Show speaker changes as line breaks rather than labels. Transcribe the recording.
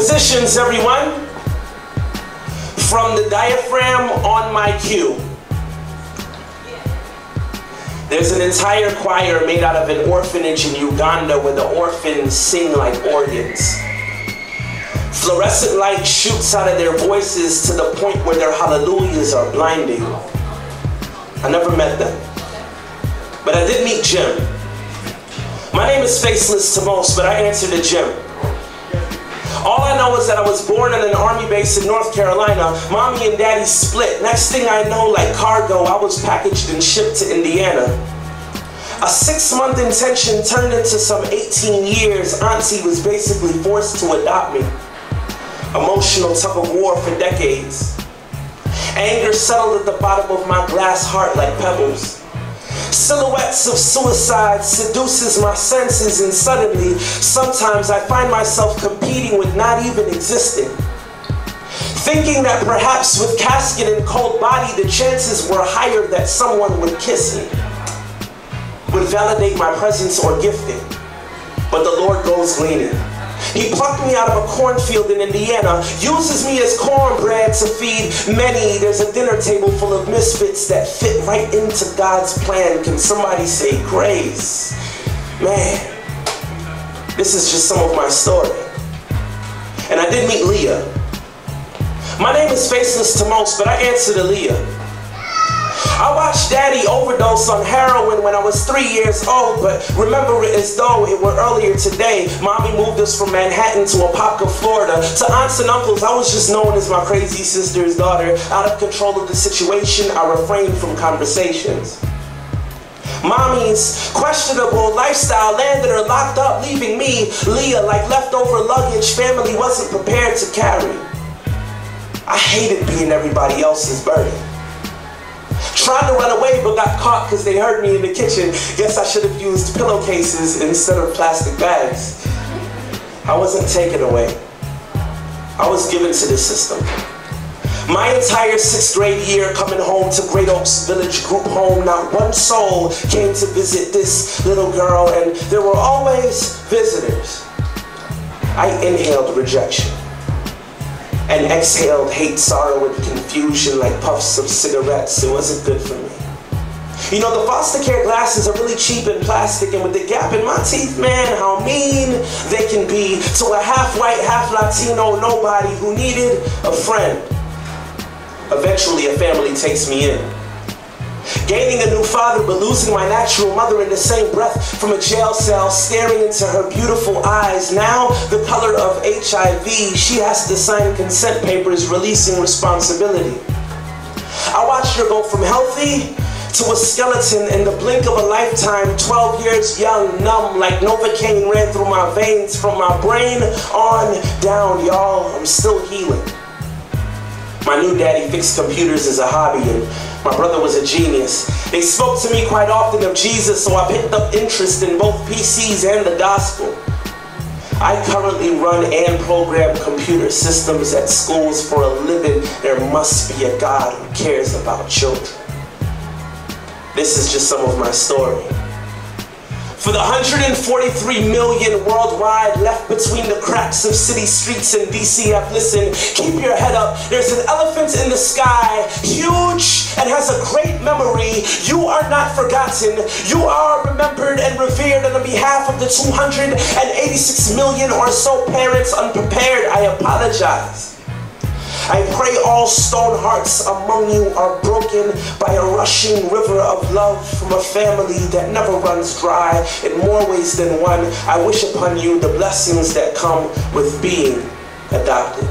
Positions, everyone. From the diaphragm on my cue. There's an entire choir made out of an orphanage in Uganda where the orphans sing like organs. Fluorescent light shoots out of their voices to the point where their hallelujahs are blinding. I never met them, but I did meet Jim. My name is faceless to most, but I answer to Jim. All I know is that I was born in an army base in North Carolina. Mommy and daddy split. Next thing I know, like cargo, I was packaged and shipped to Indiana. A 6-month intention turned into some 18 years. Auntie was basically forced to adopt me. Emotional tug of war for decades. Anger settled at the bottom of my glass heart like pebbles. Silhouettes of suicide seduces my senses, and suddenly, sometimes I find myself competing with not even existing. Thinking that perhaps with casket and cold body, the chances were higher that someone would kiss me, would validate my presence or gifting. But the Lord goes gleaning. He plucked me out of a cornfield in Indiana, uses me as cornbread to feed many. There's a dinner table full of misfits that fit right into God's plan. Can somebody say grace? Man, this is just some of my story. And I did meet Leah. My name is faceless to most, but I answer to Leah. I watched Daddy overdose on heroin when I was 3 years old, but remember it as though it were earlier today. Mommy moved us from Manhattan to Apopka, Florida. To aunts and uncles, I was just known as my crazy sister's daughter. Out of control of the situation, I refrained from conversations. Mommy's questionable lifestyle landed her locked up, leaving me, Leah, like leftover luggage family wasn't prepared to carry. I hated being everybody else's burden. Tried to run away but got caught because they heard me in the kitchen. Guess I should have used pillowcases instead of plastic bags. I wasn't taken away. I was given to the system. My entire 6th grade year coming home to Great Oaks Village Group Home, not one soul came to visit this little girl, and there were always visitors. I inhaled rejection and exhaled hate, sorrow, and confusion like puffs of cigarettes. It wasn't good for me. You know, the foster care glasses are really cheap and plastic, and with the gap in my teeth, man, how mean they can be to a half-white, half-Latino nobody who needed a friend. Eventually, a family takes me in. Gaining a new father, but losing my natural mother in the same breath from a jail cell, staring into her beautiful eyes. Now, the color of HIV, she has to sign consent papers releasing responsibility. I watched her go from healthy to a skeleton in the blink of a lifetime, 12 years young, numb, like Novocaine ran through my veins from my brain on down, y'all. I'm still healing. My new daddy fixed computers as a hobby, and my brother was a genius. They spoke to me quite often of Jesus, so I picked up interest in both PCs and the gospel. I currently run and program computer systems at schools for a living. There must be a God who cares about children. This is just some of my story. For the 143 million worldwide left between the cracks of city streets in DCF, listen, keep your head up. There's an elephant in the sky, huge and has a great memory. You are not forgotten. You are remembered and revered. And on behalf of the 286 million or so parents unprepared, I apologize. I pray all stone hearts among you are broken by a rushing river of love from a family that never runs dry in more ways than one. I wish upon you the blessings that come with being adopted.